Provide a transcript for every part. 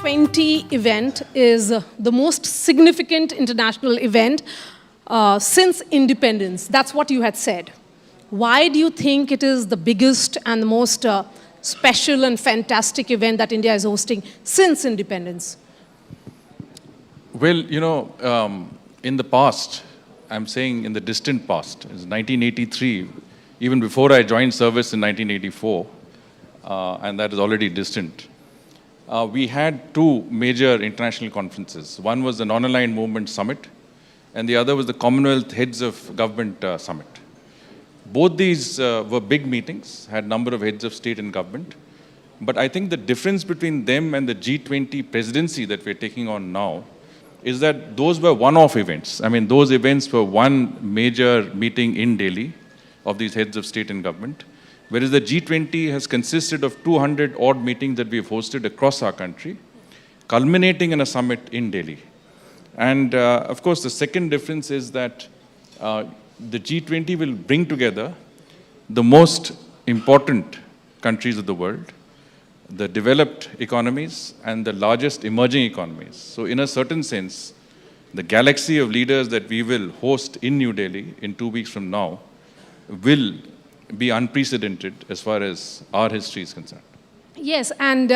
G20 event is the most significant international event since independence. That's what you had said. Why do you think it is the biggest and the most special and fantastic event that India is hosting since independence? Well, in the past, I'm saying in the distant past, it's 1983, even before I joined service in 1984, and that is already distant, we had two major international conferences. One was the Non-Aligned Movement Summit, and the other was the Commonwealth Heads of Government Summit. Both these were big meetings, had a number of heads of state and government. But I think the difference between them and the G20 presidency that we're taking on now is that those were one-off events. I mean, those events were one major meeting in Delhi of these heads of state and government, whereas the G20 has consisted of 200 odd meetings that we've hosted across our country, culminating in a summit in Delhi. And of course, the second difference is that the G20 will bring together the most important countries of the world, the developed economies, and the largest emerging economies. So in a certain sense, the galaxy of leaders that we will host in New Delhi in 2 weeks from now will be unprecedented as far as our history is concerned. Yes, and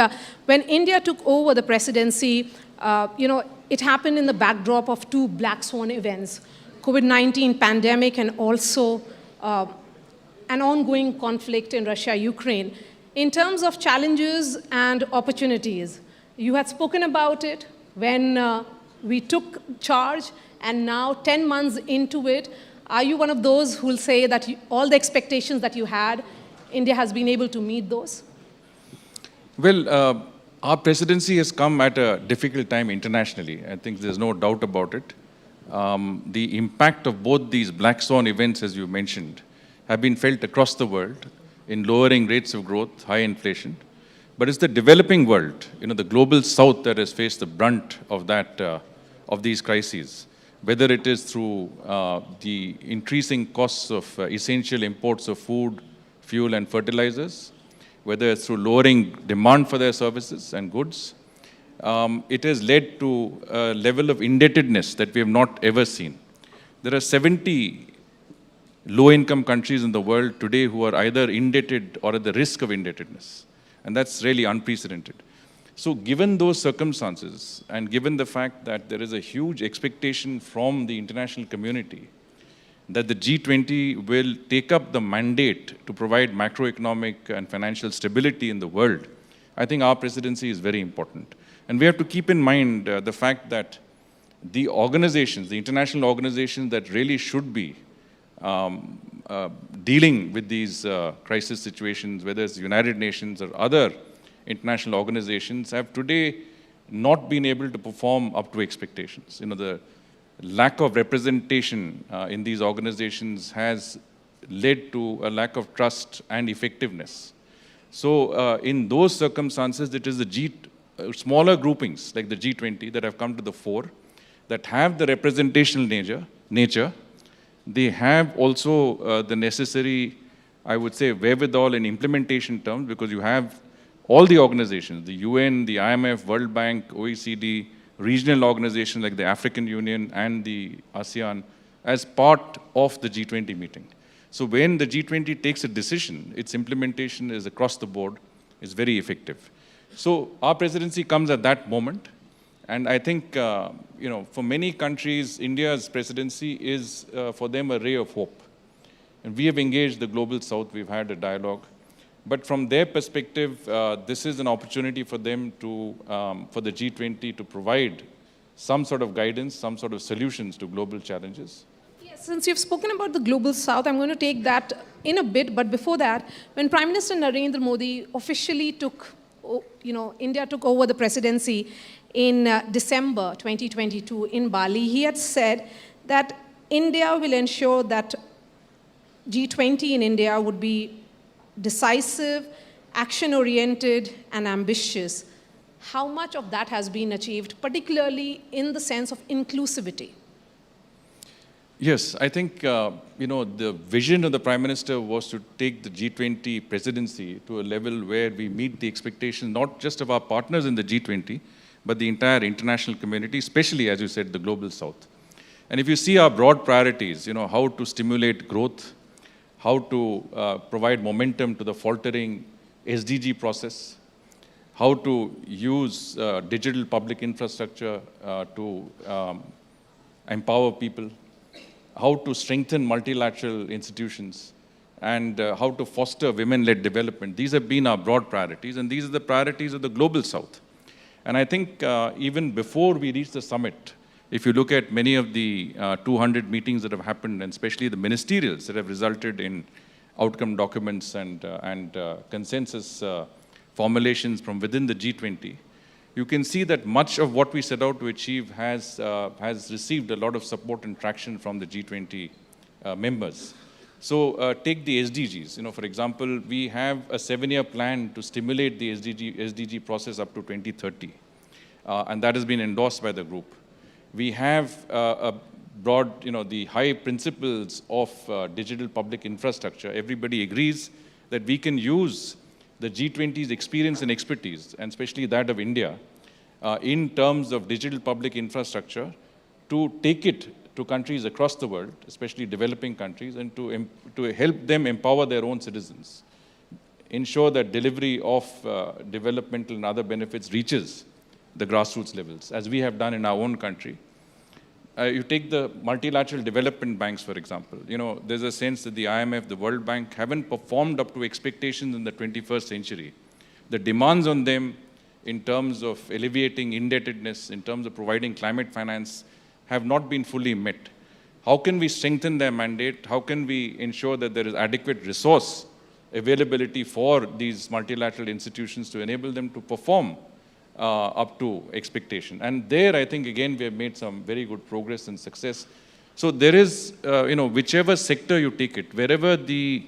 when India took over the presidency, it happened in the backdrop of two black swan events, COVID-19 pandemic and also an ongoing conflict in Russia-Ukraine. In terms of challenges and opportunities, you had spoken about it when we took charge, and now 10 months into it, are you one of those who will say that all the expectations that you had, India has been able to meet those? Well, our presidency has come at a difficult time internationally. I think there's no doubt about it. The impact of both these black swan events, as you mentioned, have been felt across the world in lowering rates of growth, high inflation. But it's the developing world, the global south, that has faced the brunt of of these crises, whether it is through the increasing costs of essential imports of food, fuel, and fertilizers, whether it's through lowering demand for their services and goods. It has led to a level of indebtedness that we have not ever seen. There are 70 low-income countries in the world today who are either indebted or at the risk of indebtedness. And that's really unprecedented. So given those circumstances, and given the fact that there is a huge expectation from the international community that the G20 will take up the mandate to provide macroeconomic and financial stability in the world, I think our presidency is very important. And we have to keep in mind the fact that the organizations, the international organizations that really should be dealing with these crisis situations, whether it's the United Nations or other international organizations, have today not been able to perform up to expectations. The lack of representation in these organizations has led to a lack of trust and effectiveness. So in those circumstances, it is the smaller groupings like the G20 that have come to the fore, that have the representational nature. They have also the necessary, I would say, wherewithal in implementation terms, because you have all the organizations, the UN, the IMF, World Bank, OECD, regional organizations like the African Union and the ASEAN as part of the G20 meeting. So when the G20 takes a decision, its implementation is across the board, is very effective. So our presidency comes at that moment. And I think, for many countries, India's presidency is, for them, a ray of hope. And we have engaged the Global South. We've had a dialogue. But from their perspective, this is an opportunity for them for the G20 to provide some sort of guidance, some sort of solutions to global challenges. Yes, since you've spoken about the Global South, I'm going to take that in a bit. But before that, when Prime Minister Narendra Modi officially India took over the presidency in December 2022 in Bali, he had said that India will ensure that G20 in India would be decisive, action-oriented, and ambitious. How much of that has been achieved, particularly in the sense of inclusivity? Yes, I think, the vision of the Prime Minister was to take the G20 presidency to a level where we meet the expectations, not just of our partners in the G20, but the entire international community, especially, as you said, the global south. And if you see our broad priorities, how to stimulate growth, how to provide momentum to the faltering SDG process, how to use digital public infrastructure to empower people, how to strengthen multilateral institutions, and how to foster women-led development. These have been our broad priorities, and these are the priorities of the global south. And I think even before we reach the summit, if you look at many of the 200 meetings that have happened, and especially the ministerials that have resulted in outcome documents and consensus formulations from within the G20, you can see that much of what we set out to achieve has received a lot of support and traction from the G20 members. So take the SDGs. For example, we have a 7-year plan to stimulate the SDG process up to 2030, and that has been endorsed by the group. We have a broad, the high principles of digital public infrastructure. Everybody agrees that we can use the G20's experience and expertise, and especially that of India, in terms of digital public infrastructure, to take it to countries across the world, especially developing countries, and to help them empower their own citizens, ensure that delivery of developmental and other benefits reaches the grassroots levels, as we have done in our own country. You take the multilateral development banks, for example. There's a sense that the IMF, the World Bank, haven't performed up to expectations in the 21st century. The demands on them in terms of alleviating indebtedness, in terms of providing climate finance, have not been fully met. How can we strengthen their mandate? How can we ensure that there is adequate resource availability for these multilateral institutions to enable them to perform up to expectation? And there, I think, again, we have made some very good progress and success. So there is, whichever sector you take it, wherever the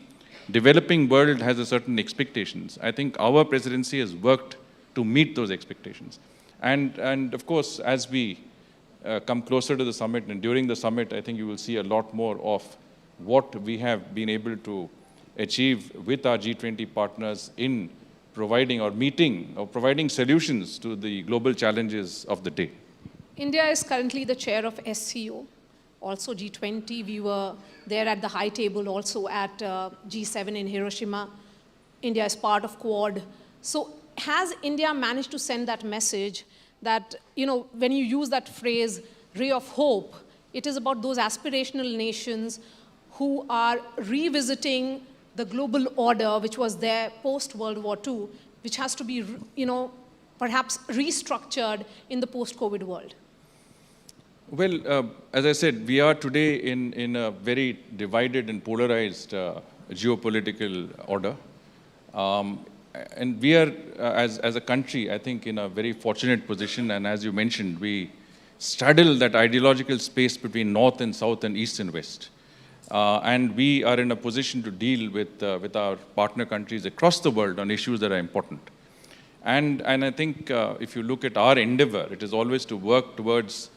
developing world has a certain expectations, I think our presidency has worked to meet those expectations. And of course, as we come closer to the summit, and during the summit, I think you will see a lot more of what we have been able to achieve with our G20 partners in providing or meeting or providing solutions to the global challenges of the day. India is currently the chair of SCO, also G20. We were there at the high table, also at G7 in Hiroshima. India is part of Quad. So has India managed to send that message that, when you use that phrase, ray of hope, it is about those aspirational nations who are revisiting the global order, which was there post-World War II, which has to be, perhaps restructured in the post-COVID world? Well, as I said, we are today in a very divided and polarized geopolitical order. And we are, as a country, I think, in a very fortunate position. And as you mentioned, we straddle that ideological space between North and South and East and West. And we are in a position to deal with our partner countries across the world on issues that are important. And I think if you look at our endeavor, it is always to work towards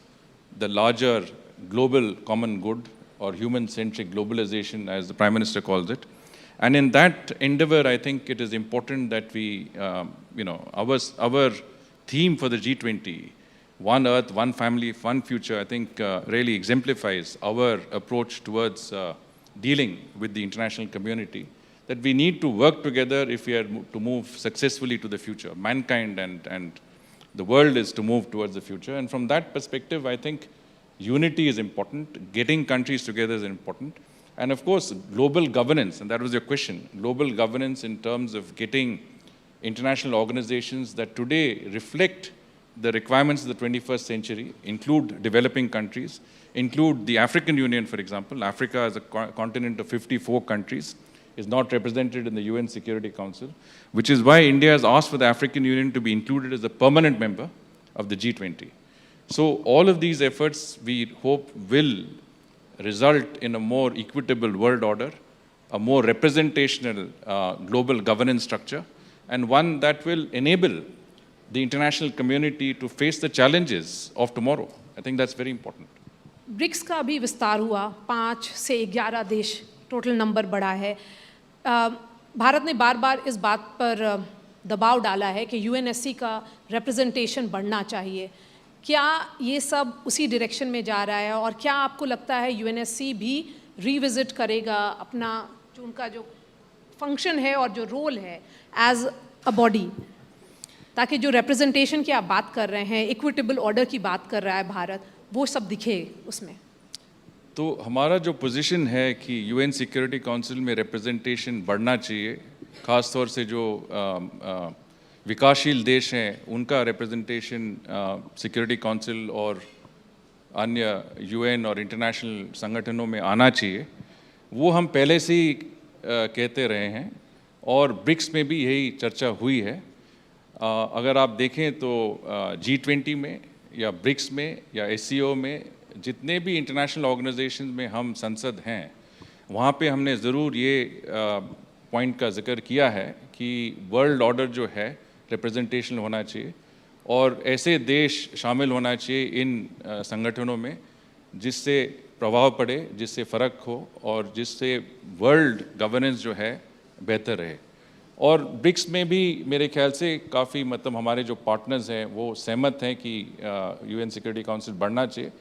the larger global common good, or human-centric globalization, as the Prime Minister calls it. And in that endeavor, I think it is important that we, our theme for the G20, One Earth, One Family, One Future, I think really exemplifies our approach towards dealing with the international community, that we need to work together if we are to move successfully to the future. Mankind and the world is to move towards the future. And from that perspective, I think unity is important. Getting countries together is important. And of course, global governance, and that was your question, global governance in terms of getting international organizations that today reflect the requirements of the 21st century, include developing countries, include the African Union, for example. Africa as a continent of 54 countries is not represented in the UN Security Council, which is why India has asked for the African Union to be included as a permanent member of the G20. So all of these efforts, we hope, will result in a more equitable world order, a more representational global governance structure, and one that will enable the international community to face the challenges of tomorrow. I think that's very important. BRICS का भी विस्तार हुआ, 5 से 11 देश total number बढ़ा है. भारत ने बार बार इस बात पर दबाव डाला है कि यूएनएससी का रिप्रेजेंटेशन बढ़ना चाहिए, क्या ये सब उसी डायरेक्शन में जा रहा है और क्या आपको लगता है यूएनएससी भी रिविजिट करेगा अपना जो उनका जो फंक्शन है और जो रोल है एज अ बॉडी, ताकि जो रिप्रेजेंटेशन की आप बात कर रहे हैं, इक्विटेबल ऑर्डर की बात कर रहा है भारत, वो सब दिखे उसमें? तो हमारा जो पोजीशन है कि यूएन सिक्योरिटी काउंसिल में रिप्रेजेंटेशन बढ़ना चाहिए, ख़ास तौर से जो विकासशील देश हैं उनका रिप्रेजेंटेशन सिक्योरिटी काउंसिल और अन्य यूएन और इंटरनेशनल संगठनों में आना चाहिए, वो हम पहले से ही कहते रहे हैं और ब्रिक्स में भी यही चर्चा हुई है। अगर आप देखें तो G20 में या ब्रिक्स में या SCO में जितने भी इंटरनेशनल ऑर्गेनाइजेशन में हम संसद हैं, वहाँ पे हमने ज़रूर ये पॉइंट का जिक्र किया है कि वर्ल्ड ऑर्डर जो है रिप्रेजेंटेशन होना चाहिए और ऐसे देश शामिल होना चाहिए इन संगठनों में जिससे प्रभाव पड़े, जिससे फ़र्क हो और जिससे वर्ल्ड गवर्नेंस जो है बेहतर रहे। और ब्रिक्स में भी मेरे ख्याल से काफ़ी मतलब हमारे जो पार्टनर्स हैं वो सहमत हैं कि यूएन सिक्योरिटी काउंसिल बढ़ना चाहिए।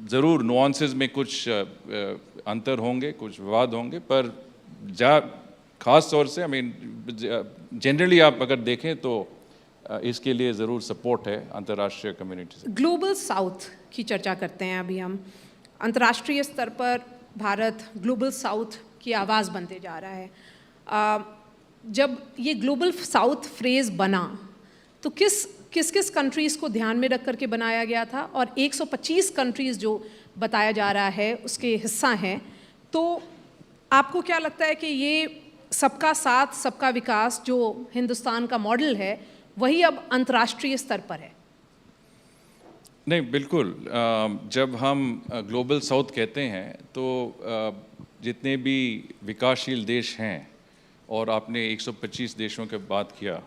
ज़रूर नुआंसेस में कुछ अंतर होंगे, कुछ विवाद होंगे, पर ख़ास तौर से जनरली आप अगर देखें तो इसके लिए ज़रूर सपोर्ट है अंतर्राष्ट्रीय कम्युनिटी से। ग्लोबल साउथ की चर्चा करते हैं अभी हम। अंतर्राष्ट्रीय स्तर पर भारत ग्लोबल साउथ की आवाज़ बनते जा रहा है। जब ये ग्लोबल साउथ फ्रेज़ बना तो किस किस कंट्रीज़ को ध्यान में रख करके बनाया गया था, और 125 कंट्रीज़ जो बताया जा रहा है उसके हिस्सा हैं, तो आपको क्या लगता है कि ये सबका साथ सबका विकास जो हिंदुस्तान का मॉडल है वही अब अंतर्राष्ट्रीय स्तर पर है? नहीं, बिल्कुल। जब हम ग्लोबल साउथ कहते हैं तो जितने भी विकासशील देश हैं और आपने 125 देशों की बात किया,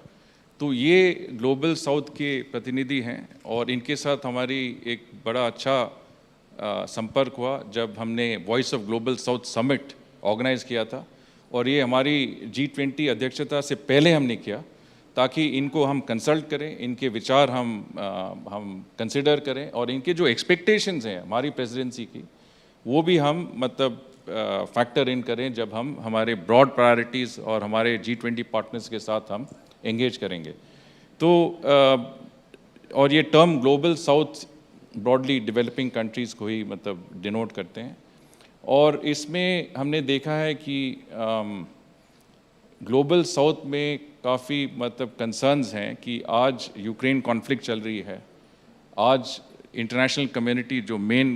तो ये ग्लोबल साउथ के प्रतिनिधि हैं और इनके साथ हमारी एक बड़ा अच्छा संपर्क हुआ जब हमने voice of global south summit organise किया था। और ये हमारी G20 अध्यक्षता से पहले हमने किया ताकि इनको हम कंसल्ट करें, इनके विचार हम कंसिडर करें और इनके जो एक्सपेक्टेशंस हैं हमारी प्रेसिडेंसी की वो भी हम मतलब फैक्टर इन करें जब हम हमारे ब्रॉड प्रायोरिटीज़ और हमारे G20 पार्टनर्स के साथ हम एंगेज करेंगे। तो और ये term global south broadly developing countries को ही मतलब डिनोट करते हैं और इसमें हमने देखा है कि ग्लोबल साउथ में काफ़ी मतलब कंसर्न्स हैं कि आज यूक्रेन कॉन्फ्लिक्ट चल रही है, आज इंटरनेशनल कम्युनिटी जो मेन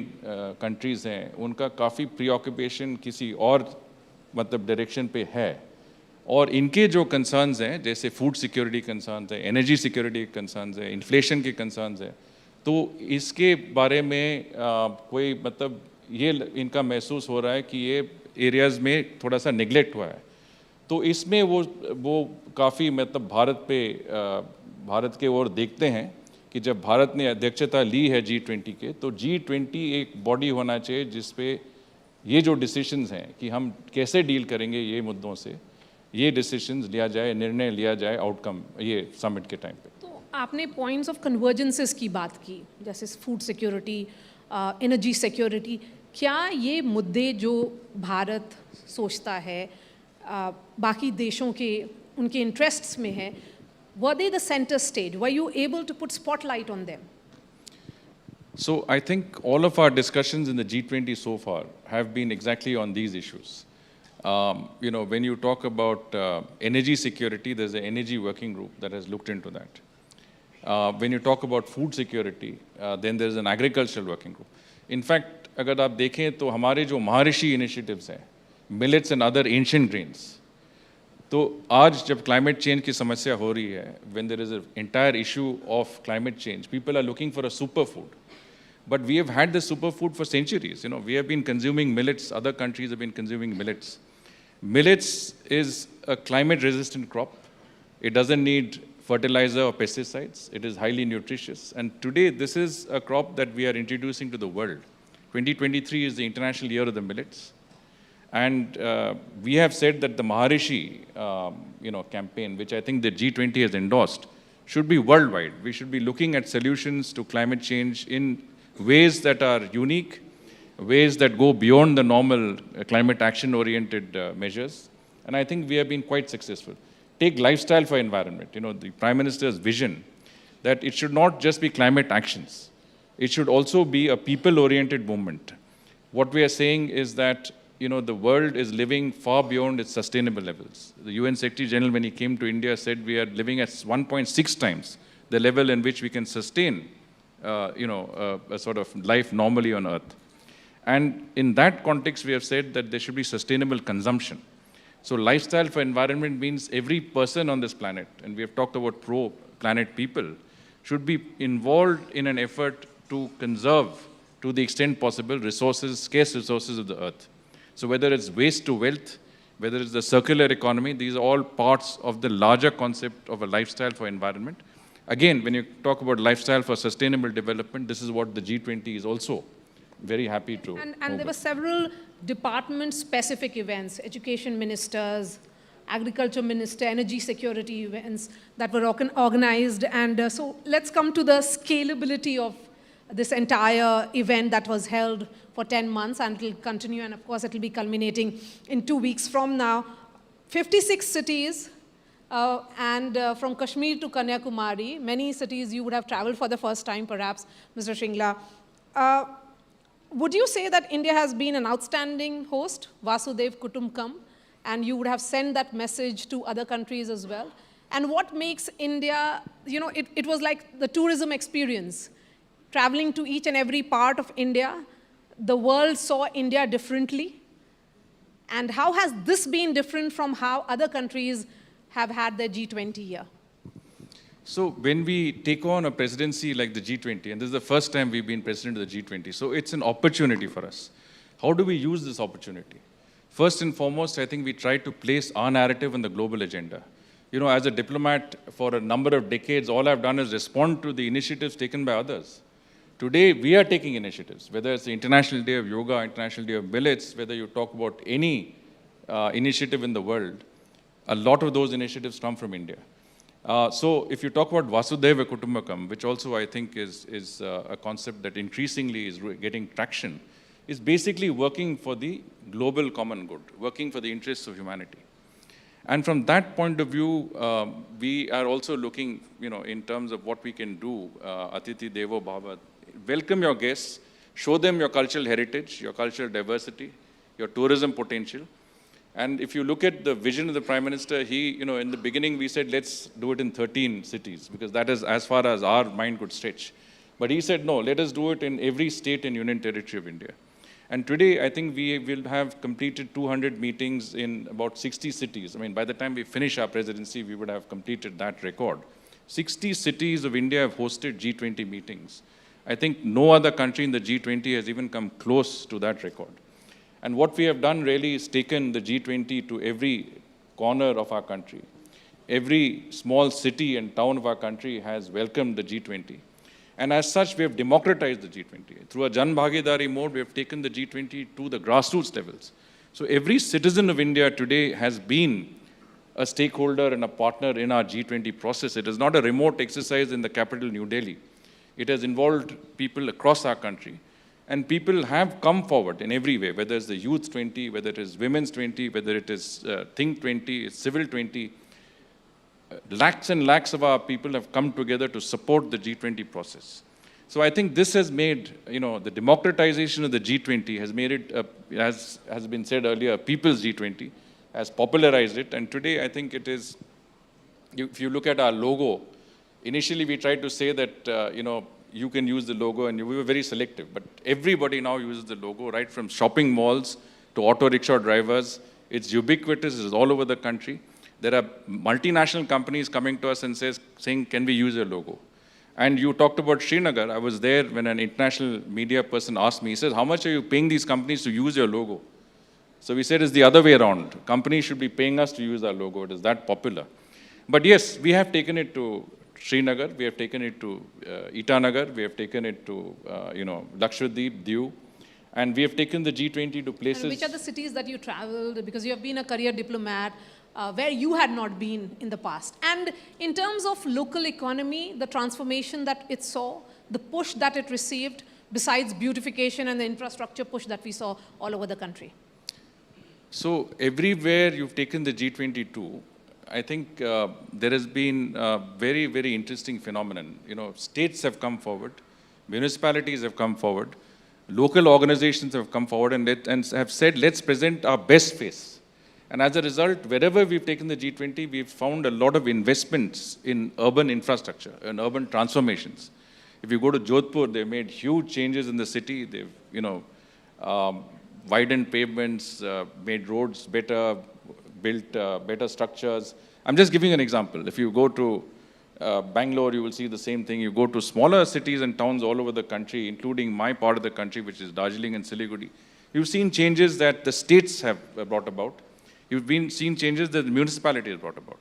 कंट्रीज़ हैं उनका काफ़ी प्रीऑक्यूपेशन किसी और मतलब डायरेक्शन पे है और इनके जो कंसर्न्स हैं जैसे फूड सिक्योरिटी कंसर्न्स है, एनर्जी सिक्योरिटी कंसर्न्स है, इन्फ्लेशन के कंसर्न्स है, तो इसके बारे में कोई मतलब ये इनका महसूस हो रहा है कि ये एरियाज़ में थोड़ा सा निगलेक्ट हुआ है। तो इसमें वो काफ़ी मतलब भारत के ओर देखते हैं कि जब भारत ने अध्यक्षता ली है G20 के, तो G20 एक बॉडी होना चाहिए जिस पे ये जो डिसीशंस हैं कि हम कैसे डील करेंगे ये मुद्दों से, ये डिसीशंस लिया जाए, निर्णय लिया जाए आउटकम ये समिट के टाइम पे। तो आपने पॉइंट्स ऑफ कन्वर्जेंसेस की बात की, जैसे फूड सिक्योरिटी, एनर्जी सिक्योरिटी, क्या ये मुद्दे जो भारत सोचता है बाकी देशों के उनके इंटरेस्ट्स में है, were they the center stage? Were you able to put spotlight on them? So I think all of our discussions in the G20 so far have been exactly on these issues. When you talk about energy security, there's an energy working group that has looked into that. When you talk about food security, then there's an agricultural working group. In fact, अगर आप देखें तो हमारे जो महर्षि initiatives हैं, millets and other ancient grains, तो आज जब क्लाइमेट चेंज की समस्या हो रही है, when there is an entire issue of climate change, people are looking for a superfood. But we have had this superfood for centuries. We have been consuming millets. Other countries have been consuming millets. Millets is a climate-resistant crop. It doesn't need fertilizer or pesticides. It is highly nutritious. And today, this is a crop that we are introducing to the world. 2023 is the International Year of the Millets. And we have said that the Maharishi, campaign, which I think the G20 has endorsed, should be worldwide. We should be looking at solutions to climate change in ways that are unique, ways that go beyond the normal climate action-oriented measures. And I think we have been quite successful. Take lifestyle for environment. The Prime Minister's vision that it should not just be climate actions. It should also be a people-oriented movement. What we are saying is that the world is living far beyond its sustainable levels. The UN Secretary General, when he came to India, said we are living at 1.6 times the level in which we can sustain, a sort of life normally on Earth. And in that context, we have said that there should be sustainable consumption. So lifestyle for environment means every person on this planet, and we have talked about pro-planet people, should be involved in an effort to conserve, to the extent possible, scarce resources of the Earth. So whether it's waste to wealth, whether it's the circular economy, these are all parts of the larger concept of a lifestyle for environment. Again, when you talk about lifestyle for sustainable development, this is what the G20 is also very happy to. And there were several department-specific events, education ministers, agriculture minister, energy security events that were organized. And so let's come to the scalability of this entire event that was held for 10 months, and it will continue, and of course it will be culminating in 2 weeks from now. 56 cities, and from Kashmir to Kanyakumari, many cities you would have traveled for the first time perhaps, Mr. Shringla. Would you say that India has been an outstanding host, Vasudev Kutumbakam, and you would have sent that message to other countries as well? And what makes India, it was like the tourism experience, traveling to each and every part of India. The world saw India differently. And how has this been different from how other countries have had their G20 year? So when we take on a presidency like the G20, and this is the first time we've been president of the G20, so it's an opportunity for us. How do we use this opportunity? First and foremost, I think we try to place our narrative on the global agenda. As a diplomat for a number of decades, all I've done is respond to the initiatives taken by others. Today, we are taking initiatives, whether it's the International Day of Yoga, International Day of Millets, whether you talk about any initiative in the world, a lot of those initiatives come from India. So if you talk about Vasudhaiva Kutumbakam, which also I think is a concept that increasingly is getting traction, is basically working for the global common good, working for the interests of humanity. And from that point of view, we are also looking, in terms of what we can do, Atithi Devo Bhava, welcome your guests, show them your cultural heritage, your cultural diversity, your tourism potential. And if you look at the vision of the Prime Minister, he, in the beginning we said, let's do it in 13 cities, because that is as far as our mind could stretch. But he said, no, let us do it in every state and union territory of India. And today, I think we will have completed 200 meetings in about 60 cities. I mean, by the time we finish our presidency, we would have completed that record. 60 cities of India have hosted G20 meetings. I think no other country in the G20 has even come close to that record. And what we have done really is taken the G20 to every corner of our country. Every small city and town of our country has welcomed the G20. And as such, we have democratized the G20. Through a Jan Bhagidari mode, we have taken the G20 to the grassroots levels. So every citizen of India today has been a stakeholder and a partner in our G20 process. It is not a remote exercise in the capital, New Delhi. It has involved people across our country. And people have come forward in every way, whether it's the Youth 20, whether it is Women's 20, whether it is Think 20, it's Civil 20. Lakhs and lakhs of our people have come together to support the G20 process. So I think this has made, the democratization of the G20 has made it, as has been said earlier, a people's G20, has popularized it. And today, I think it is, if you look at our logo, initially we tried to say that, you can use the logo, and we were very selective. But everybody now uses the logo, right from shopping malls to auto rickshaw drivers. It's ubiquitous, it's all over the country. There are multinational companies coming to us and saying, can we use your logo? And you talked about Srinagar. I was there when an international media person asked me, he says, how much are you paying these companies to use your logo? So we said it's the other way around. Companies should be paying us to use our logo. It is that popular. But yes, we have taken it to Srinagar, we have taken it to Itanagar, we have taken it to, Lakshadweep, Diu, and we have taken the G20 to places. And which are the cities that you traveled? Because you have been a career diplomat. where you had not been in the past. And in terms of local economy, the transformation that it saw, the push that it received, besides beautification and the infrastructure push that we saw all over the country. So everywhere you've taken the G20 to, I think there has been a very, very interesting phenomenon. You know, states have come forward, municipalities have come forward, local organizations have come forward and have said, let's present our best face. And as a result, wherever we've taken the G20, we've found a lot of investments in urban infrastructure and urban transformations. If you go to Jodhpur, they've made huge changes in the city. They've, widened pavements, made roads better, built better structures. I'm just giving an example. If you go to Bangalore, you will see the same thing. You go to smaller cities and towns all over the country, including my part of the country, which is Darjeeling and Siliguri. You've seen changes that the states have brought about. You've seen changes that the municipality has brought about.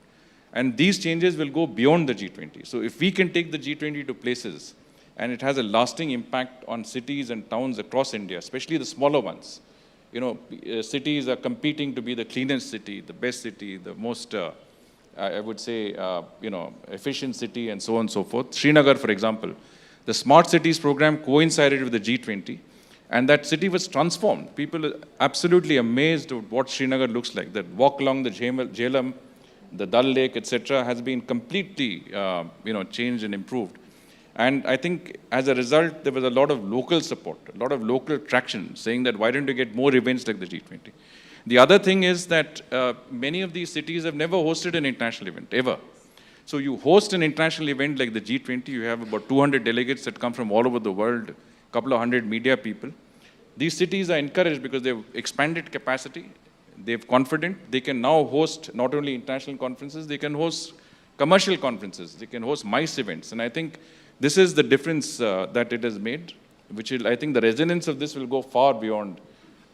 And these changes will go beyond the G20. So if we can take the G20 to places, and it has a lasting impact on cities and towns across India, especially the smaller ones. You know, cities are competing to be the cleanest city, the best city, the most, I would say, efficient city, and so on and so forth. Srinagar, for example, the Smart Cities program coincided with the G20, and that city was transformed. People are absolutely amazed at what Srinagar looks like. That walk along the Jhelum, the Dal Lake, etc., has been completely, changed and improved. And I think as a result, there was a lot of local support, a lot of local traction, saying that why don't you get more events like the G20? The other thing is that many of these cities have never hosted an international event, ever. So you host an international event like the G20, you have about 200 delegates that come from all over the world, a couple of hundred media people. These cities are encouraged because they've expanded capacity, they're confident, they can now host not only international conferences, they can host commercial conferences, they can host MICE events. And I think this is the difference that it has made, which will, I think the resonance of this will go far beyond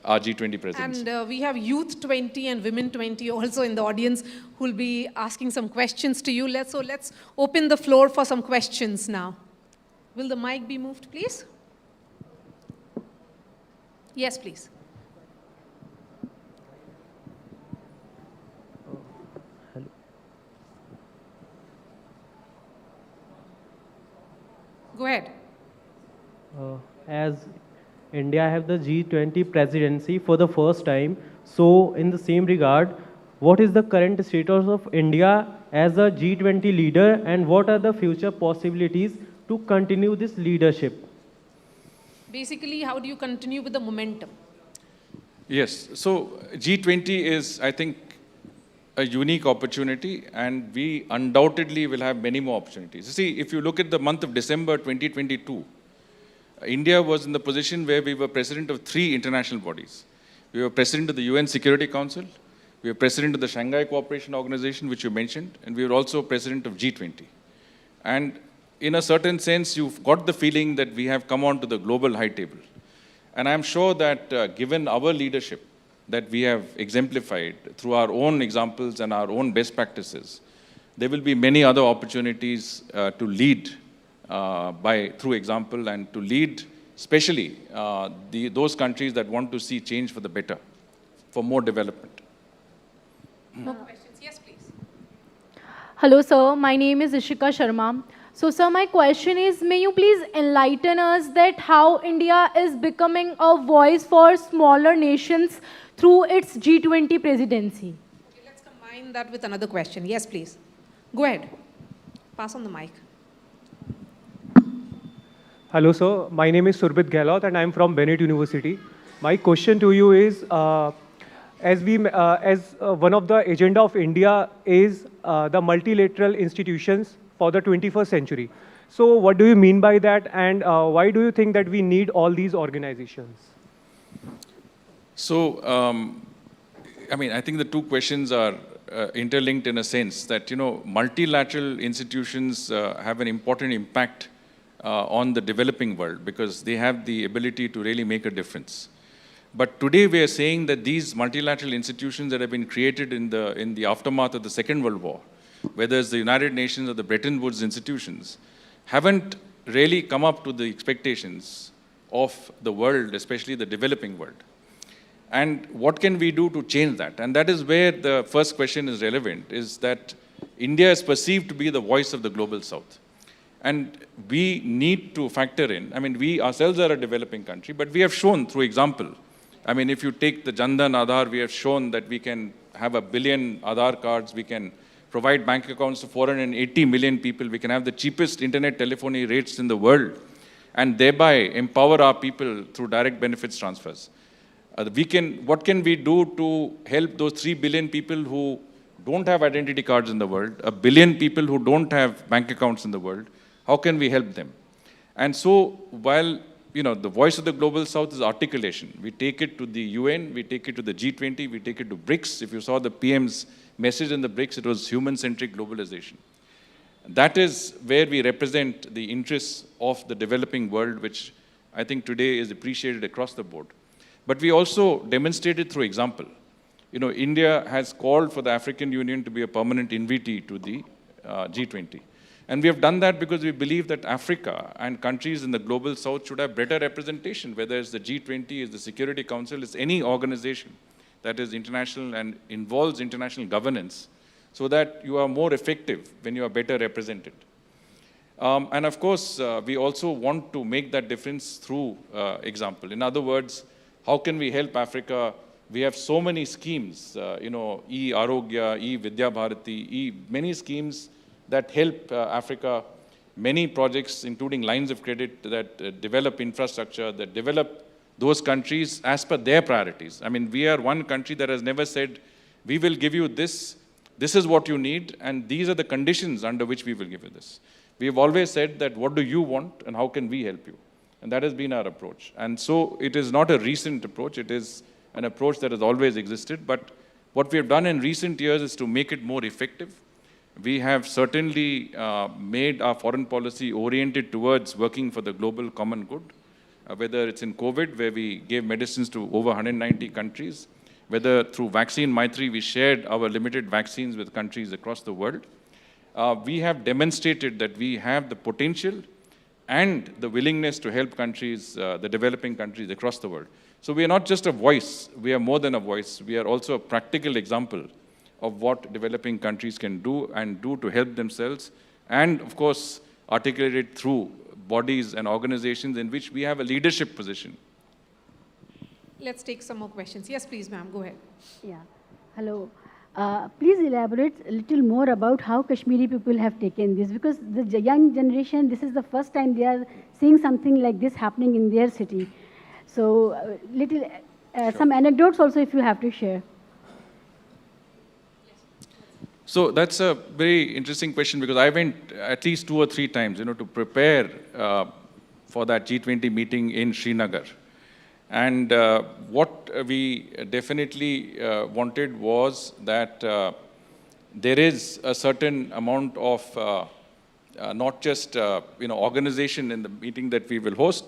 our G20 presence. And we have Youth 20 and Women 20 also in the audience who will be asking some questions to you. So let's open the floor for some questions now. Will the mic be moved, please? Yes, please. Go ahead. As India have the G20 presidency for the first time, so in the same regard, what is the current status of India as a G20 leader and what are the future possibilities to continue this leadership? Basically, how do you continue with the momentum? Yes, so G20 is, I think, a unique opportunity, and we undoubtedly will have many more opportunities. You see, if you look at the month of December 2022, India was in the position where we were president of 3 international bodies. We were president of the UN Security Council, we were president of the Shanghai Cooperation Organization, which you mentioned, and we were also president of G20. And in a certain sense, you've got the feeling that we have come on to the global high table. And I'm sure that given our leadership, that we have exemplified through our own examples and our own best practices, there will be many other opportunities to lead through example and to lead especially those countries that want to see change for the better, for more development. More questions? Yes, please. Hello, sir. My name is Ishika Sharma. So, sir, my question is, may you please enlighten us that how India is becoming a voice for smaller nations through its G20 presidency? Okay, let's combine that with another question. Yes, please. Go ahead. Pass on the mic. Hello, sir. My name is Surbit Gehlot and I'm from Bennett University. My question to you is, as one of the agenda of India is the multilateral institutions for the 21st century. So what do you mean by that, and why do you think that we need all these organizations? So, I think the two questions are interlinked in a sense that, multilateral institutions have an important impact on the developing world because they have the ability to really make a difference. But today we are saying that these multilateral institutions that have been created in the aftermath of the Second World War, whether it's the United Nations or the Bretton Woods institutions, haven't really come up to the expectations of the world, especially the developing world. And what can we do to change that? And that is where the first question is relevant, is that India is perceived to be the voice of the global south. And we need to factor in, I mean, we ourselves are a developing country, but we have shown through example. I mean, if you take the Jandan Aadhaar, we have shown that we can have 1 billion Aadhaar cards, we can provide bank accounts to 480 million people, we can have the cheapest internet telephony rates in the world, and thereby empower our people through direct benefits transfers. What can we do to help those 3 billion people who don't have identity cards in the world, 1 billion people who don't have bank accounts in the world? How can we help them? And so while the voice of the global south is articulation, we take it to the UN, we take it to the G20, we take it to BRICS. If you saw the PM's message in the BRICS, it was human-centric globalization. That is where we represent the interests of the developing world, which I think today is appreciated across the board. But we also demonstrated through example. India has called for the African Union to be a permanent invitee to the G20. And we have done that because we believe that Africa and countries in the global south should have better representation, whether it's the G20, it's the Security Council, it's any organization that is international and involves international governance, so that you are more effective when you are better represented. And of course, we also want to make that difference through example. In other words, how can we help Africa? We have so many schemes, e-Arogya, e-Vidya Bharati, many schemes that help Africa, many projects, including lines of credit that develop infrastructure, that develop those countries as per their priorities. I mean, we are one country that has never said, we will give you this, this is what you need, and these are the conditions under which we will give you this. We have always said that, what do you want, and how can we help you? And that has been our approach. And so it is not a recent approach, it is an approach that has always existed, but what we have done in recent years is to make it more effective. We have certainly made our foreign policy oriented towards working for the global common good, whether it's in COVID, where we gave medicines to over 190 countries, whether through Vaccine Maitri, we shared our limited vaccines with countries across the world. We have demonstrated that we have the potential and the willingness to help countries, the developing countries across the world. So we are not just a voice, we are more than a voice. We are also a practical example of what developing countries can do and do to help themselves, and of course, articulate it through bodies and organizations in which we have a leadership position. Let's take some more questions. Yes, please, ma'am, go ahead. Yeah, hello. Please elaborate a little more about how Kashmiri people have taken this, because the young generation, this is the first time they are seeing something like this happening in their city. So, Sure. Some anecdotes also if you have to share. So that's a very interesting question, because I went at least 2 or 3 times, to prepare for that G20 meeting in Srinagar. And what we definitely wanted was that there is a certain amount of not just organization in the meeting that we will host,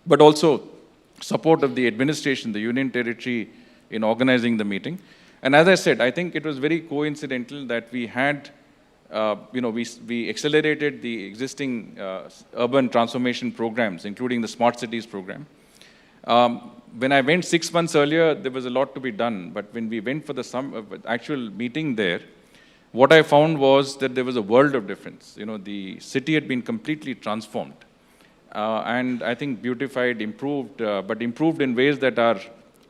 but also support of the administration, the Union Territory, in organizing the meeting. And as I said, I think it was very coincidental that we had, we accelerated the existing urban transformation programs, including the Smart Cities program. When I went 6 months earlier, there was a lot to be done. But when we went for the actual meeting there, what I found was that there was a world of difference. The city had been completely transformed. And I think beautified, improved, but improved in ways that are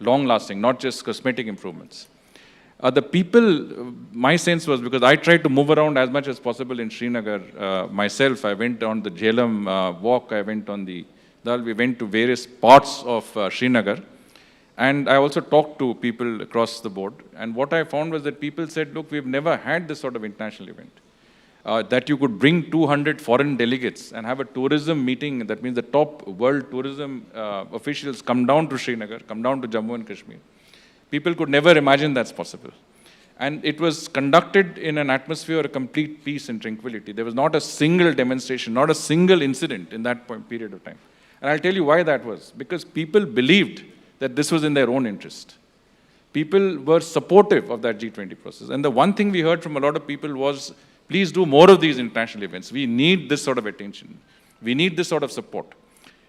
long-lasting, not just cosmetic improvements. The people, my sense was, because I tried to move around as much as possible in Srinagar myself. I went on the Jhelum walk, I went on the Dal, we went to various parts of Srinagar. And I also talked to people across the board. And what I found was that people said, look, we've never had this sort of international event. That you could bring 200 foreign delegates and have a tourism meeting. That means the top world tourism officials come down to Srinagar, come down to Jammu and Kashmir. People could never imagine that's possible. And it was conducted in an atmosphere of complete peace and tranquility. There was not a single demonstration, not a single incident in that period of time. And I'll tell you why that was. Because people believed that this was in their own interest. People were supportive of that G20 process. And the one thing we heard from a lot of people was, please do more of these international events. We need this sort of attention. We need this sort of support.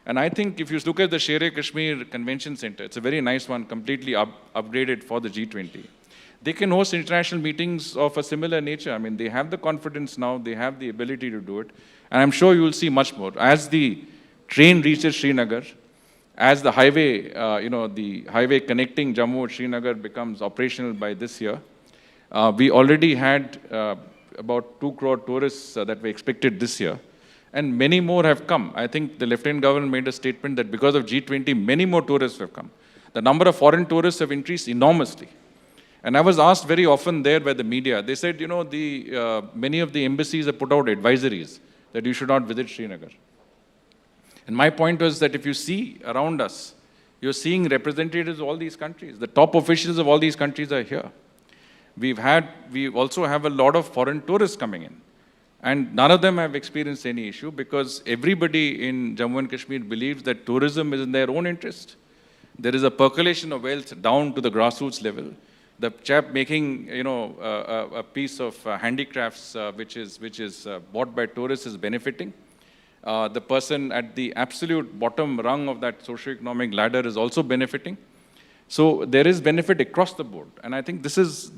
And I think if you look at the Sher-e-Kashmir Convention Center, it's a very nice one, completely upgraded for the G20. They can host international meetings of a similar nature. I mean, they have the confidence now, they have the ability to do it. And I'm sure you'll see much more. As the train reaches Srinagar, as the highway, the highway connecting Jammu and Srinagar becomes operational by this year, we already had about 2 crore tourists that were expected this year. And many more have come. I think the Lieutenant Governor made a statement that because of G20, many more tourists have come. The number of foreign tourists have increased enormously. And I was asked very often there by the media, they said, many of the embassies have put out advisories that you should not visit Srinagar. And my point was that if you see around us, you're seeing representatives of all these countries. The top officials of all these countries are here. We also have a lot of foreign tourists coming in. And none of them have experienced any issue because everybody in Jammu and Kashmir believes that tourism is in their own interest. There is a percolation of wealth down to the grassroots level. The chap making, a piece of handicrafts which is bought by tourists is benefiting. The person at the absolute bottom rung of that socioeconomic ladder is also benefiting. So there is benefit across the board. And I think this is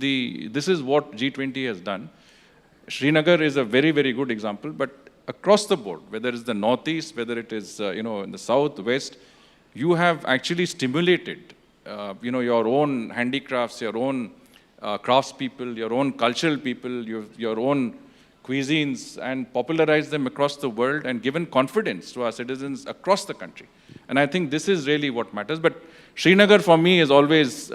what G20 has done. Srinagar is a very, very good example, but across the board, whether it's the northeast, whether it is, in the south, west, you have actually stimulated, your own handicrafts, your own craftspeople, your own cultural people, your own cuisines, and popularized them across the world and given confidence to our citizens across the country. And I think this is really what matters. But Srinagar for me is always,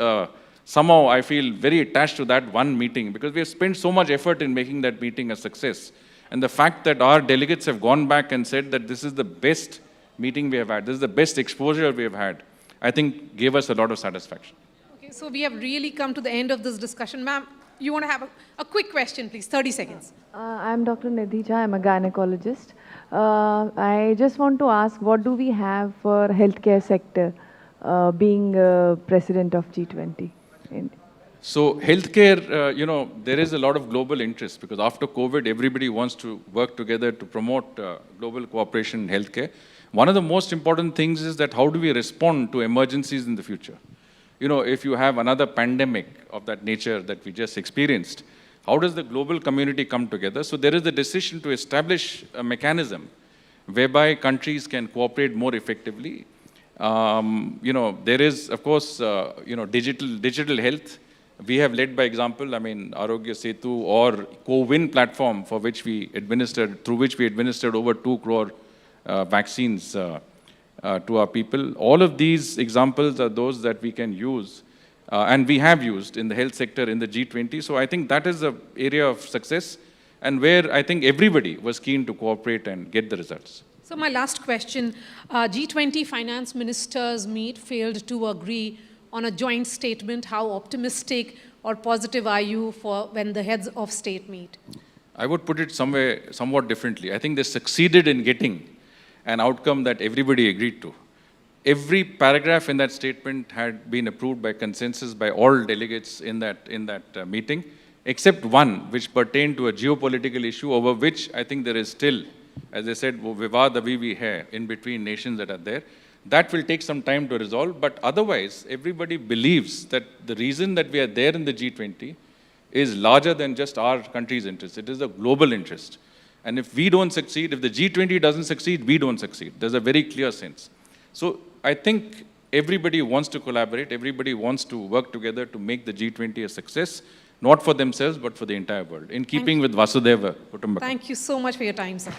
somehow I feel very attached to that one meeting because we have spent so much effort in making that meeting a success. And the fact that our delegates have gone back and said that this is the best meeting we have had, this is the best exposure we have had, I think gave us a lot of satisfaction. Okay, so we have really come to the end of this discussion. Ma'am, you want to have a quick question, please, 30 seconds. I'm Dr. Nidhi Jha, I'm a gynecologist. I just want to ask, what do we have for healthcare sector being president of G20? So healthcare, there is a lot of global interest because after COVID, everybody wants to work together to promote global cooperation in healthcare. One of the most important things is that how do we respond to emergencies in the future? If you have another pandemic of that nature that we just experienced, how does the global community come together? So there is a decision to establish a mechanism whereby countries can cooperate more effectively. There is, of course, digital health. We have led by example, Arogya Setu or Co-Win platform through which we administered over 2 crore vaccines to our people. All of these examples are those that we can use and we have used in the health sector in the G20. So I think that is an area of success and where I think everybody was keen to cooperate and get the results. So my last question, G20 finance ministers meet failed to agree on a joint statement. How optimistic or positive are you for when the heads of state meet? I would put it somewhat differently. I think they succeeded in getting an outcome that everybody agreed to. Every paragraph in that statement had been approved by consensus by all delegates in that meeting, except one which pertained to a geopolitical issue over which I think there is still, as I said, vivad abhi bhi hai in between nations that are there. That will take some time to resolve, but otherwise, everybody believes that the reason that we are there in the G20 is larger than just our country's interest. It is a global interest. And if we don't succeed, if the G20 doesn't succeed, we don't succeed. There's a very clear sense. So I think everybody wants to collaborate. Everybody wants to work together to make the G20 a success, not for themselves, but for the entire world, in keeping with Vasudhaiva Kutumbakam. Thank you so much for your time, sir.